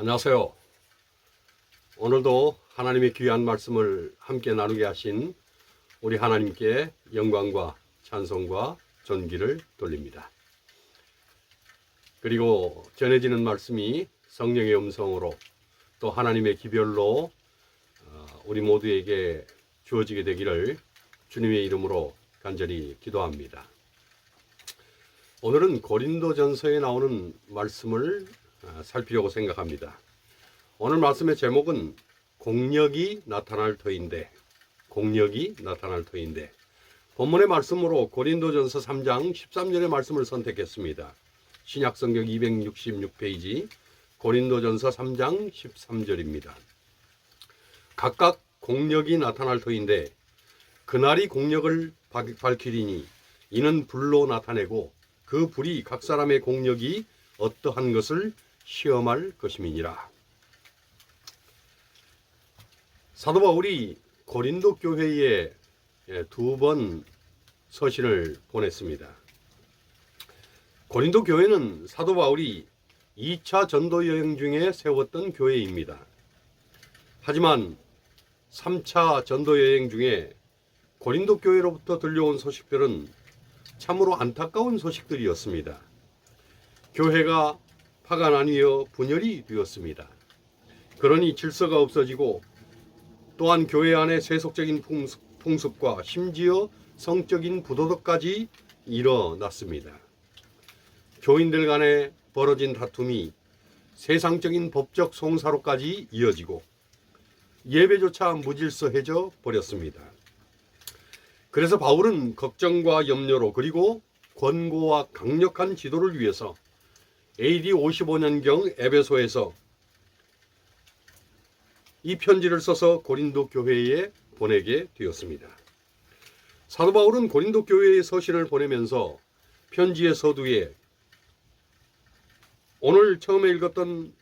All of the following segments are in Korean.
안녕하세요. 오늘도 하나님의 귀한 말씀을 함께 나누게 하신 우리 하나님께 영광과 찬송과 존귀를 돌립니다. 그리고 전해지는 말씀이 성령의 음성으로 또 하나님의 기별로 우리 모두에게 주어지게 되기를 주님의 이름으로 간절히 기도합니다. 오늘은 고린도전서에 나오는 말씀을 살피려고 생각합니다. 오늘 말씀의 제목은 공력이 나타날 터인데, 본문의 말씀으로 고린도전서 3장 13절의 말씀을 선택했습니다. 신약성경 266페이지 고린도전서 3장 13절입니다. 각각 공력이 나타날 터인데 그날이 공력을 밝히리니 이는 불로 나타내고 그 불이 각 사람의 공력이 어떠한 것을 시험할 것임이니라. 사도 바울이 고린도 교회에 2번 서신을 보냈습니다. 고린도 교회는 사도 바울이 2차 전도 여행 중에 세웠던 교회입니다. 하지만 3차 전도 여행 중에 고린도 교회로부터 들려온 소식들은 참으로 안타까운 소식들이었습니다. 교회가 파가 나뉘어 분열이 되었습니다. 그러니 질서가 없어지고 또한 교회 안에 세속적인 풍습과 심지어 성적인 부도덕까지 일어났습니다. 교인들 간에 벌어진 다툼이 세상적인 법적 송사로까지 이어지고 예배조차 무질서해져 버렸습니다. 그래서 바울은 걱정과 염려로 그리고 권고와 강력한 지도를 위해서 AD 55년경 에베소에서 이 편지를 써서 고린도 교회에 보내게 되었습니다. 사도 바울은 고린도 교회에 서신을 보내면서 편지의 서두에 오늘 처음에 읽었던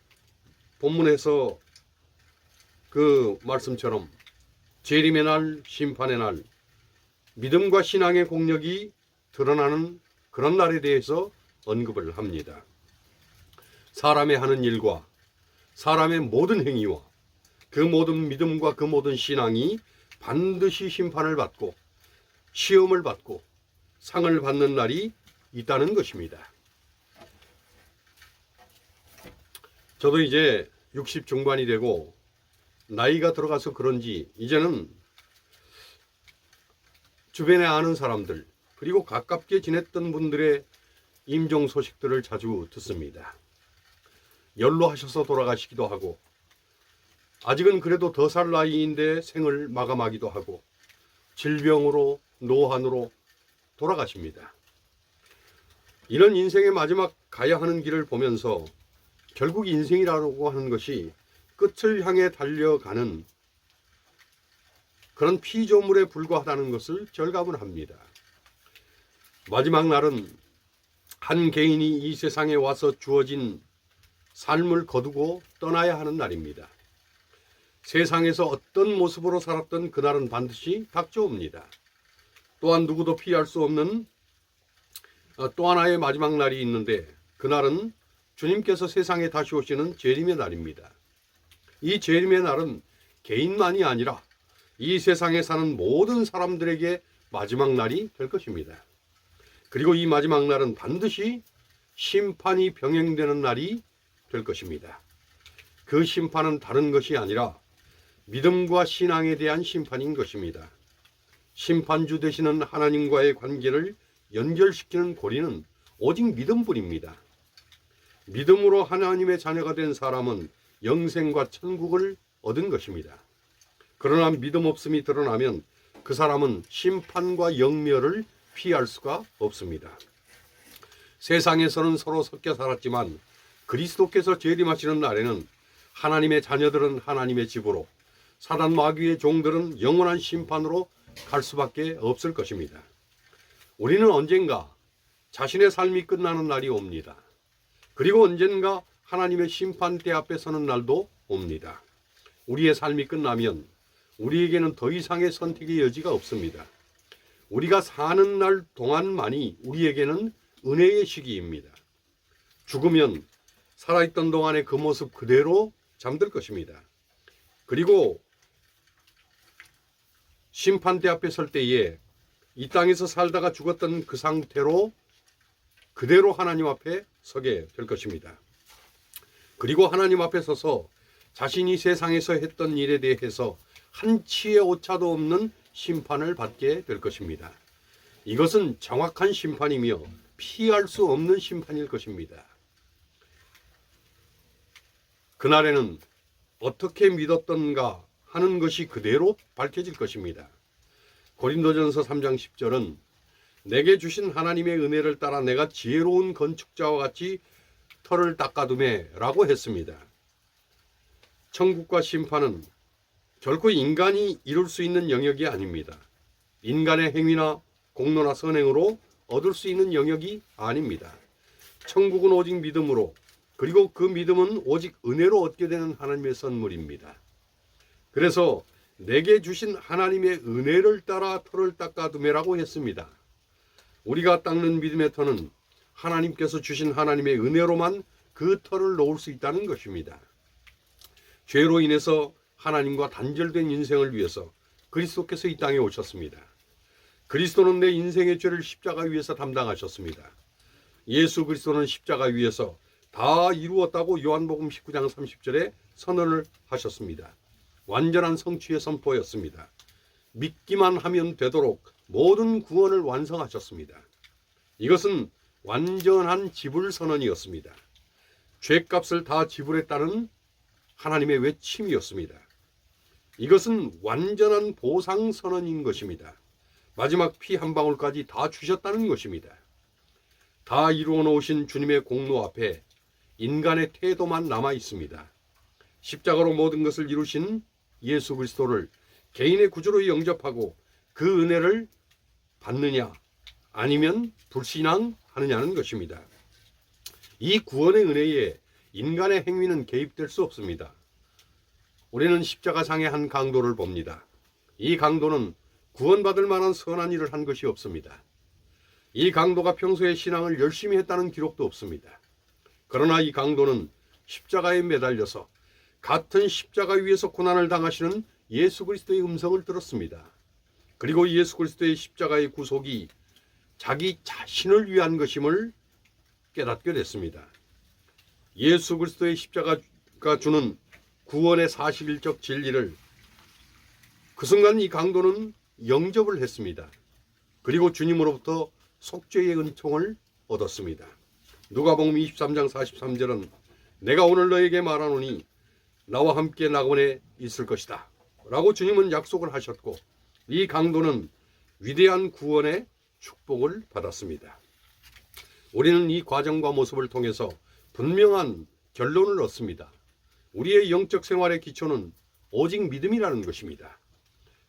본문에서 그 말씀처럼 재림의 날, 심판의 날, 믿음과 신앙의 공력이 드러나는 그런 날에 대해서 언급을 합니다. 사람의 하는 일과 사람의 모든 행위와 그 모든 믿음과 그 모든 신앙이 반드시 심판을 받고 시험을 받고 상을 받는 날이 있다는 것입니다. 저도 이제 60 중반이 되고 나이가 들어가서 그런지 이제는 주변에 아는 사람들 그리고 가깝게 지냈던 분들의 임종 소식들을 자주 듣습니다. 연로하셔서 돌아가시기도 하고 아직은 그래도 더 살 나이인데 생을 마감하기도 하고 질병으로 노환으로 돌아가십니다. 이런 인생의 마지막 가야 하는 길을 보면서 결국 인생이라고 하는 것이 끝을 향해 달려가는 그런 피조물에 불과하다는 것을 절감을 합니다. 마지막 날은 한 개인이 이 세상에 와서 주어진 삶을 거두고 떠나야 하는 날입니다. 세상에서 어떤 모습으로 살았던 그날은 반드시 닥쳐옵니다. 또한 누구도 피할 수 없는 또 하나의 마지막 날이 있는데 그날은 주님께서 세상에 다시 오시는 재림의 날입니다. 이 재림의 날은 개인만이 아니라 이 세상에 사는 모든 사람들에게 마지막 날이 될 것입니다. 그리고 이 마지막 날은 반드시 심판이 병행되는 날이 될 것입니다. 그 심판은 다른 것이 아니라 믿음과 신앙에 대한 심판인 것입니다. 심판주 되시는 하나님과의 관계를 연결시키는 고리는 오직 믿음뿐입니다. 믿음으로 하나님의 자녀가 된 사람은 영생과 천국을 얻은 것입니다. 그러나 믿음 없음이 드러나면 그 사람은 심판과 영멸을 피할 수가 없습니다. 세상에서는 서로 섞여 살았지만 그리스도께서 재림하시는 날에는 하나님의 자녀들은 하나님의 집으로 사단 마귀의 종들은 영원한 심판으로 갈 수밖에 없을 것입니다. 우리는 언젠가 자신의 삶이 끝나는 날이 옵니다. 그리고 언젠가 하나님의 심판대 앞에 서는 날도 옵니다. 우리의 삶이 끝나면 우리에게는 더 이상의 선택의 여지가 없습니다. 우리가 사는 날 동안만이 우리에게는 은혜의 시기입니다. 죽으면 살아있던 동안의 그 모습 그대로 잠들 것입니다. 그리고 심판대 앞에 설 때에 이 땅에서 살다가 죽었던 그 상태로 그대로 하나님 앞에 서게 될 것입니다. 그리고 하나님 앞에 서서 자신이 세상에서 했던 일에 대해서 한치의 오차도 없는 심판을 받게 될 것입니다. 이것은 정확한 심판이며 피할 수 없는 심판일 것입니다. 그날에는 어떻게 믿었던가 하는 것이 그대로 밝혀질 것입니다. 고린도전서 3장 10절은 내게 주신 하나님의 은혜를 따라 내가 지혜로운 건축자와 같이 터를 닦아두매 라고 했습니다. 천국과 심판은 결코 인간이 이룰 수 있는 영역이 아닙니다. 인간의 행위나 공로나 선행으로 얻을 수 있는 영역이 아닙니다. 천국은 오직 믿음으로, 그리고 그 믿음은 오직 은혜로 얻게 되는 하나님의 선물입니다. 그래서 내게 주신 하나님의 은혜를 따라 터를 닦아두매라고 했습니다. 우리가 닦는 믿음의 터는 하나님께서 주신 하나님의 은혜로만 그 터를 놓을 수 있다는 것입니다. 죄로 인해서 하나님과 단절된 인생을 위해서 그리스도께서 이 땅에 오셨습니다. 그리스도는 내 인생의 죄를 십자가 위에서 담당하셨습니다. 예수 그리스도는 십자가 위에서 다 이루었다고 요한복음 19장 30절에 선언을 하셨습니다. 완전한 성취의 선포였습니다. 믿기만 하면 되도록 모든 구원을 완성하셨습니다. 이것은 완전한 지불 선언이었습니다. 죄값을 다 지불했다는 하나님의 외침이었습니다. 이것은 완전한 보상 선언인 것입니다. 마지막 피 한 방울까지 다 주셨다는 것입니다. 다 이루어 놓으신 주님의 공로 앞에 인간의 태도만 남아 있습니다. 십자가로 모든 것을 이루신 예수 그리스도를 개인의 구주로 영접하고 그 은혜를 받느냐 아니면 불신앙하느냐는 것입니다. 이 구원의 은혜에 인간의 행위는 개입될 수 없습니다. 우리는 십자가상의 한 강도를 봅니다. 이 강도는 구원받을 만한 선한 일을 한 것이 없습니다. 이 강도가 평소에 신앙을 열심히 했다는 기록도 없습니다. 그러나 이 강도는 십자가에 매달려서 같은 십자가 위에서 고난을 당하시는 예수 그리스도의 음성을 들었습니다. 그리고 예수 그리스도의 십자가의 구속이 자기 자신을 위한 것임을 깨닫게 됐습니다. 예수 그리스도의 십자가가 주는 구원의 사실적 진리를 그 순간 이 강도는 영접을 했습니다. 그리고 주님으로부터 속죄의 은총을 얻었습니다. 누가복음 23장 43절은 내가 오늘 너에게 말하노니 나와 함께 낙원에 있을 것이다 라고 주님은 약속을 하셨고 이 강도는 위대한 구원의 축복을 받았습니다. 우리는 이 과정과 모습을 통해서 분명한 결론을 얻습니다. 우리의 영적 생활의 기초는 오직 믿음이라는 것입니다.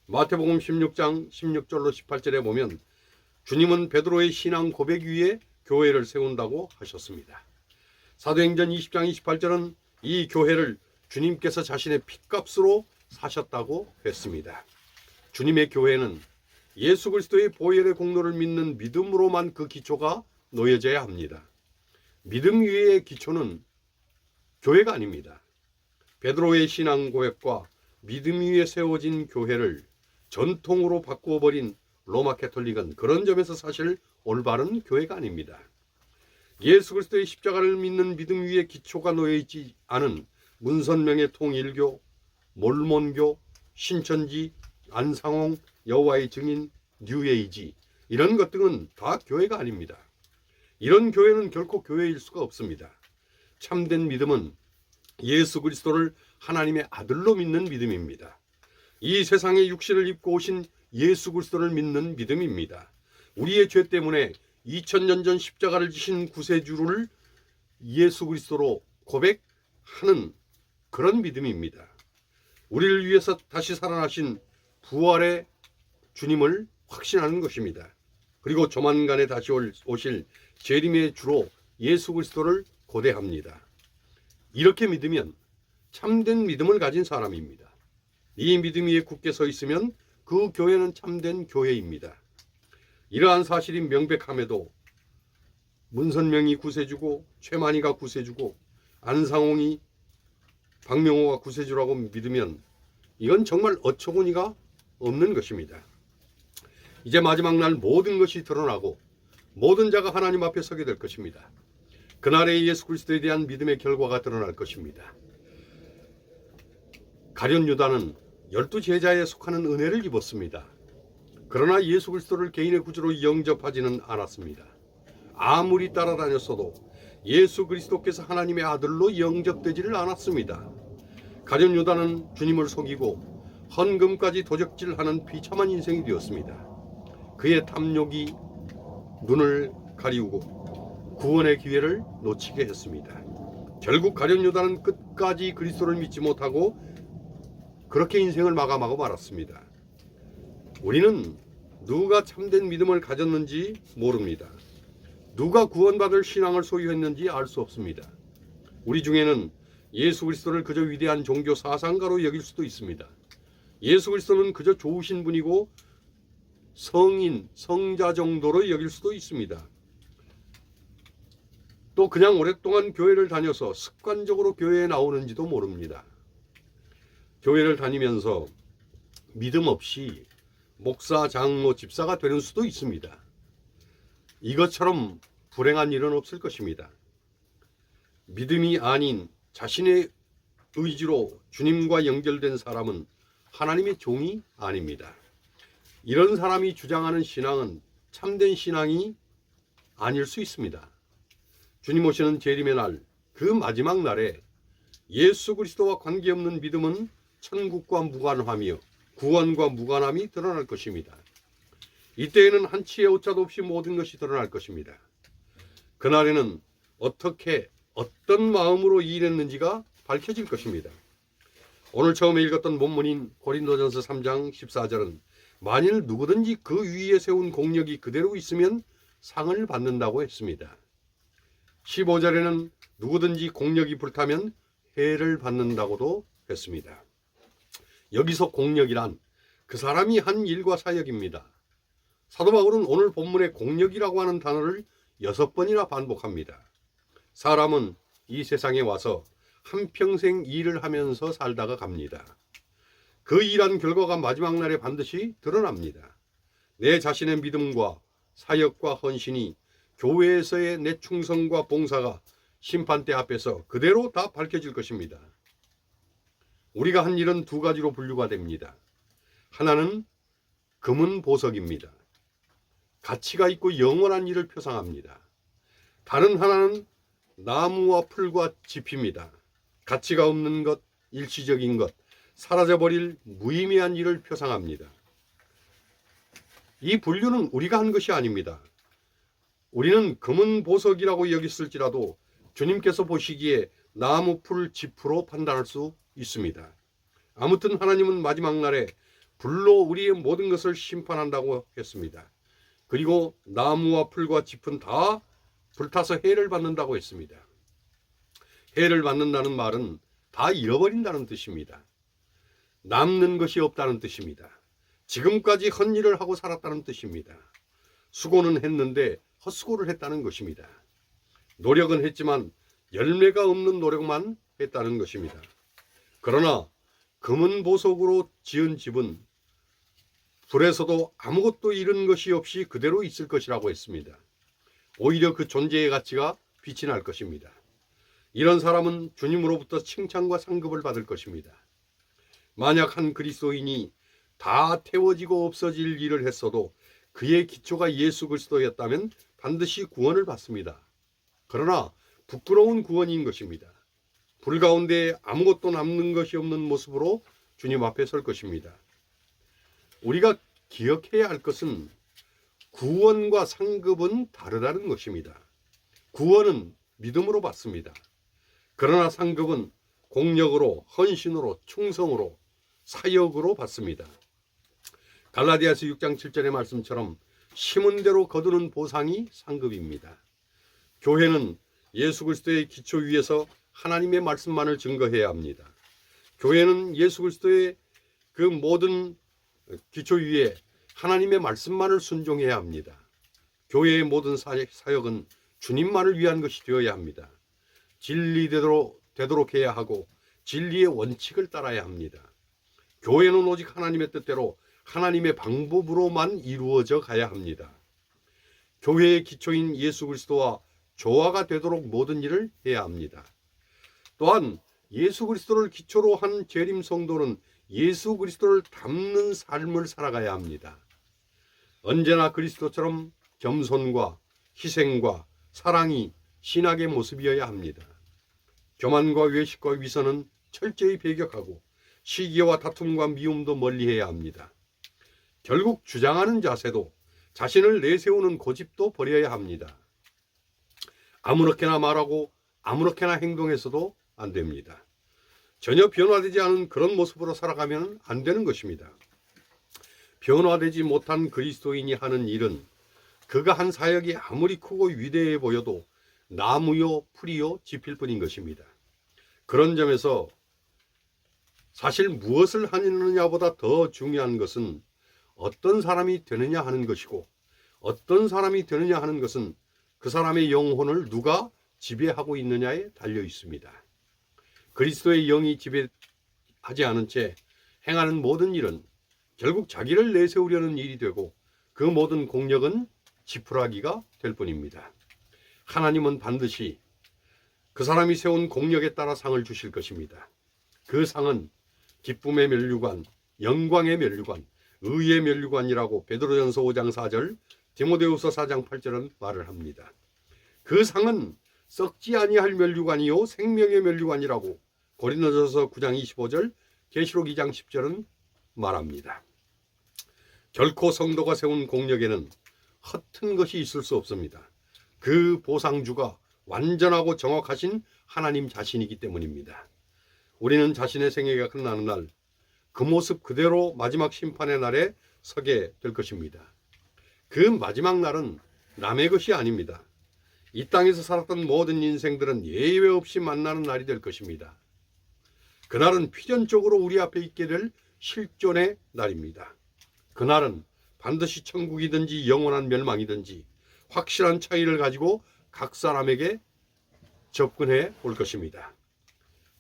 마태복음 16장 16절로 18절에 보면 주님은 베드로의 신앙 고백 위에 교회를 세운다고 하셨습니다. 사도행전 20장 28절은 이 교회를 주님께서 자신의 핏값으로 사셨다고 했습니다. 주님의 교회는 예수 그리스도의 보혈의 공로를 믿는 믿음으로만 그 기초가 놓여져야 합니다. 믿음 위의 기초는 교회가 아닙니다. 베드로의 신앙 고백과 믿음 위에 세워진 교회를 전통으로 바꾸어버린 로마 캐톨릭은 그런 점에서 사실 올바른 교회가 아닙니다. 예수 그리스도의 십자가를 믿는 믿음 위에 기초가 놓여있지 않은 문선명의 통일교, 몰몬교, 신천지, 안상홍, 여호와의 증인, 뉴에이지 이런 것 등은 다 교회가 아닙니다. 이런 교회는 결코 교회일 수가 없습니다. 참된 믿음은 예수 그리스도를 하나님의 아들로 믿는 믿음입니다. 이 세상에 육신을 입고 오신 예수 그리스도를 믿는 믿음입니다. 우리의 죄 때문에 2000년 전 십자가를 지신 구세주를 예수 그리스도로 고백하는 그런 믿음입니다. 우리를 위해서 다시 살아나신 부활의 주님을 확신하는 것입니다. 그리고 조만간에 다시 오실 재림의 주로 예수 그리스도를 고대합니다. 이렇게 믿으면 참된 믿음을 가진 사람입니다. 이 믿음 위에 굳게 서 있으면 그 교회는 참된 교회입니다. 이러한 사실이 명백함에도 문선명이 구세주고 최만희가 구세주고 안상홍이 박명호가 구세주라고 믿으면 이건 정말 어처구니가 없는 것입니다. 이제 마지막 날 모든 것이 드러나고 모든 자가 하나님 앞에 서게 될 것입니다. 그날에 예수 그리스도에 대한 믿음의 결과가 드러날 것입니다. 가룟 유다는 12제자에 속하는 은혜를 입었습니다. 그러나 예수 그리스도를 개인의 구주로 영접하지는 않았습니다. 아무리 따라다녔어도 예수 그리스도께서 하나님의 아들로 영접되지를 않았습니다. 가룟 유다는 주님을 속이고 헌금까지 도적질하는 비참한 인생이 되었습니다. 그의 탐욕이 눈을 가리우고 구원의 기회를 놓치게 했습니다. 결국 가룟 유다는 끝까지 그리스도를 믿지 못하고 그렇게 인생을 마감하고 말았습니다. 우리는 누가 참된 믿음을 가졌는지 모릅니다. 누가 구원받을 신앙을 소유했는지 알 수 없습니다. 우리 중에는 예수 그리스도를 그저 위대한 종교 사상가로 여길 수도 있습니다. 예수 그리스도는 그저 좋으신 분이고 성인, 성자 정도로 여길 수도 있습니다. 또 그냥 오랫동안 교회를 다녀서 습관적으로 교회에 나오는지도 모릅니다. 교회를 다니면서 믿음 없이 목사, 장로, 집사가 되는 수도 있습니다. 이것처럼 불행한 일은 없을 것입니다. 믿음이 아닌 자신의 의지로 주님과 연결된 사람은 하나님의 종이 아닙니다. 이런 사람이 주장하는 신앙은 참된 신앙이 아닐 수 있습니다. 주님 오시는 재림의 날, 그 마지막 날에 예수 그리스도와 관계없는 믿음은 천국과 무관하며 구원과 무관함이 드러날 것입니다. 이때에는 한 치의 오차도 없이 모든 것이 드러날 것입니다. 그날에는 어떻게 어떤 마음으로 일했는지가 밝혀질 것입니다. 오늘 처음에 읽었던 본문인 고린도전서 3장 14절은 만일 누구든지 그 위에 세운 공력이 그대로 있으면 상을 받는다고 했습니다. 15절에는 누구든지 공력이 불타면 해를 받는다고도 했습니다. 여기서 공력이란 그 사람이 한 일과 사역입니다. 사도 바울은 오늘 본문의 공력이라고 하는 단어를 6번이나 반복합니다. 사람은 이 세상에 와서 한평생 일을 하면서 살다가 갑니다. 그 일한 결과가 마지막 날에 반드시 드러납니다. 내 자신의 믿음과 사역과 헌신이 교회에서의 내 충성과 봉사가 심판대 앞에서 그대로 다 밝혀질 것입니다. 우리가 한 일은 두 가지로 분류가 됩니다. 하나는 금은 보석입니다. 가치가 있고 영원한 일을 표상합니다. 다른 하나는 나무와 풀과 짚입니다. 가치가 없는 것, 일시적인 것, 사라져버릴 무의미한 일을 표상합니다. 이 분류는 우리가 한 것이 아닙니다. 우리는 금은 보석이라고 여겼을지라도 주님께서 보시기에 나무, 풀, 짚으로 판단할 수 있습니다. 아무튼 하나님은 마지막 날에 불로 우리의 모든 것을 심판한다고 했습니다. 그리고 나무와 풀과 짚은 다 불타서 해를 받는다고 했습니다. 해를 받는다는 말은 다 잃어버린다는 뜻입니다. 남는 것이 없다는 뜻입니다. 지금까지 헛일을 하고 살았다는 뜻입니다. 수고는 했는데 헛수고를 했다는 것입니다. 노력은 했지만 열매가 없는 노력만 했다는 것입니다. 그러나 금은 보석으로 지은 집은 불에서도 아무것도 잃은 것이 없이 그대로 있을 것이라고 했습니다. 오히려 그 존재의 가치가 빛이 날 것입니다. 이런 사람은 주님으로부터 칭찬과 상급을 받을 것입니다. 만약 한 그리스도인이 다 태워지고 없어질 일을 했어도 그의 기초가 예수 그리스도였다면 반드시 구원을 받습니다. 그러나 부끄러운 구원인 것입니다. 불 가운데 아무것도 남는 것이 없는 모습으로 주님 앞에 설 것입니다. 우리가 기억해야 할 것은 구원과 상급은 다르다는 것입니다. 구원은 믿음으로 받습니다. 그러나 상급은 공력으로, 헌신으로, 충성으로, 사역으로 받습니다. 갈라디아서 6장 7절의 말씀처럼 심은 대로 거두는 보상이 상급입니다. 교회는 예수 그리스도의 기초 위에서 하나님의 말씀만을 증거해야 합니다. 교회는 예수 그리스도의 그 모든 기초 위에 하나님의 말씀만을 순종해야 합니다. 교회의 모든 사역은 주님만을 위한 것이 되어야 합니다. 되도록 해야 하고 진리의 원칙을 따라야 합니다. 교회는 오직 하나님의 뜻대로 하나님의 방법으로만 이루어져 가야 합니다. 교회의 기초인 예수 그리스도와 조화가 되도록 모든 일을 해야 합니다. 또한 예수 그리스도를 기초로 한 재림 성도는 예수 그리스도를 닮는 삶을 살아가야 합니다. 언제나 그리스도처럼 겸손과 희생과 사랑이 신학의 모습이어야 합니다. 교만과 외식과 위선은 철저히 배격하고 시기와 다툼과 미움도 멀리해야 합니다. 결국 주장하는 자세도 자신을 내세우는 고집도 버려야 합니다. 아무렇게나 말하고 아무렇게나 행동해서도 안 됩니다. 전혀 변화되지 않은 그런 모습으로 살아가면 안 되는 것입니다. 변화되지 못한 그리스도인이 하는 일은 그가 한 사역이 아무리 크고 위대해 보여도 나무요 풀이요 지필 뿐인 것입니다. 그런 점에서 사실 무엇을 하느냐보다 더 중요한 것은 어떤 사람이 되느냐 하는 것이고, 어떤 사람이 되느냐 하는 것은 그 사람의 영혼을 누가 지배하고 있느냐에 달려 있습니다. 그리스도의 영이 지배하지 않은 채 행하는 모든 일은 결국 자기를 내세우려는 일이 되고 그 모든 공력은 지푸라기가 될 뿐입니다. 하나님은 반드시 그 사람이 세운 공력에 따라 상을 주실 것입니다. 그 상은 기쁨의 면류관, 영광의 면류관, 의의 면류관이라고 베드로전서 5장 4절, 디모데후서 4장 8절은 말을 합니다. 그 상은 썩지 아니할 면류관이요 생명의 면류관이라고 고린도전서 9장 25절, 계시록 2장 10절은 말합니다. 결코 성도가 세운 공력에는 허튼 것이 있을 수 없습니다. 그 보상주가 완전하고 정확하신 하나님 자신이기 때문입니다. 우리는 자신의 생애가 끝나는 날 그 모습 그대로 마지막 심판의 날에 서게 될 것입니다. 그 마지막 날은 남의 것이 아닙니다. 이 땅에서 살았던 모든 인생들은 예외 없이 만나는 날이 될 것입니다. 그날은 필연적으로 우리 앞에 있게 될 실존의 날입니다. 그날은 반드시 천국이든지 영원한 멸망이든지 확실한 차이를 가지고 각 사람에게 접근해 올 것입니다.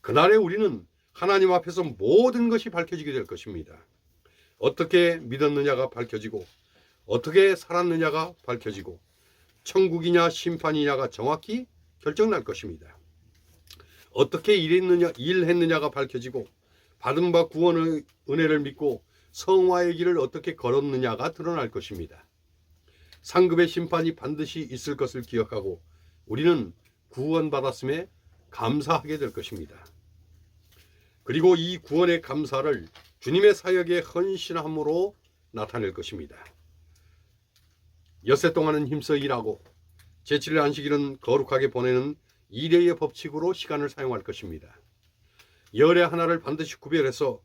그날에 우리는 하나님 앞에서 모든 것이 밝혀지게 될 것입니다. 어떻게 믿었느냐가 밝혀지고 어떻게 살았느냐가 밝혀지고 천국이냐 심판이냐가 정확히 결정날 것입니다. 어떻게 일했느냐가 밝혀지고 받은 바 구원의 은혜를 믿고 성화의 길을 어떻게 걸었느냐가 드러날 것입니다. 상급의 심판이 반드시 있을 것을 기억하고 우리는 구원받았음에 감사하게 될 것입니다. 그리고 이 구원의 감사를 주님의 사역에 헌신함으로 나타낼 것입니다. 엿새 동안은 힘써 일하고 제7일 안식일은 거룩하게 보내는 일회의 법칙으로 시간을 사용할 것입니다. 열의 하나를 반드시 구별해서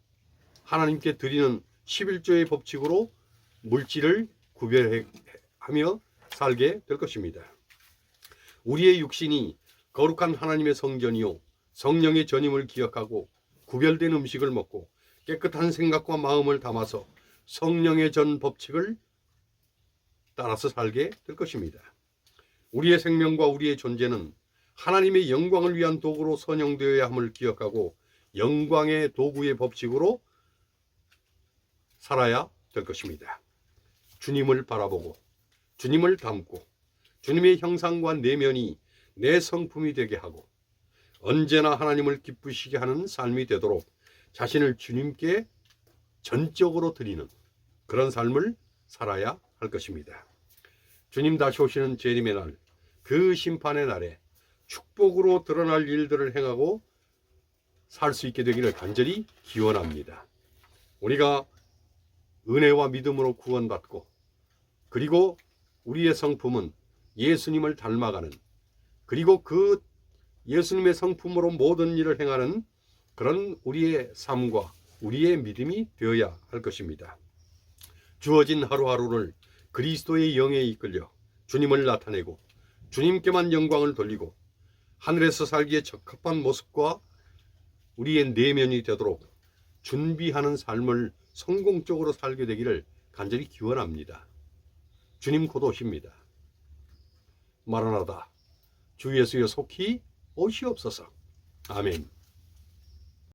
하나님께 드리는 11조의 법칙으로 물질을 구별하며 살게 될 것입니다. 우리의 육신이 거룩한 하나님의 성전이요 성령의 전임을 기억하고 구별된 음식을 먹고 깨끗한 생각과 마음을 담아서 성령의 전 법칙을 따라서 살게 될 것입니다. 우리의 생명과 우리의 존재는 하나님의 영광을 위한 도구로 선용되어야 함을 기억하고 영광의 도구의 법칙으로 살아야 될 것입니다. 주님을 바라보고 주님을 닮고 주님의 형상과 내면이 내 성품이 되게 하고 언제나 하나님을 기쁘시게 하는 삶이 되도록 자신을 주님께 전적으로 드리는 그런 삶을 살아야 할 것입니다. 주님 다시 오시는 재림의 날, 그 심판의 날에 축복으로 드러날 일들을 행하고 살 수 있게 되기를 간절히 기원합니다. 우리가 은혜와 믿음으로 구원받고 그리고 우리의 성품은 예수님을 닮아가는 그리고 그 예수님의 성품으로 모든 일을 행하는 그런 우리의 삶과 우리의 믿음이 되어야 할 것입니다. 주어진 하루하루를 그리스도의 영에 이끌려 주님을 나타내고 주님께만 영광을 돌리고 하늘에서 살기에 적합한 모습과 우리의 내면이 되도록 준비하는 삶을 성공적으로 살게 되기를 간절히 기원합니다. 주님 곧 오십니다. 마라나다. 주 예수여 속히 오시옵소서. 아멘.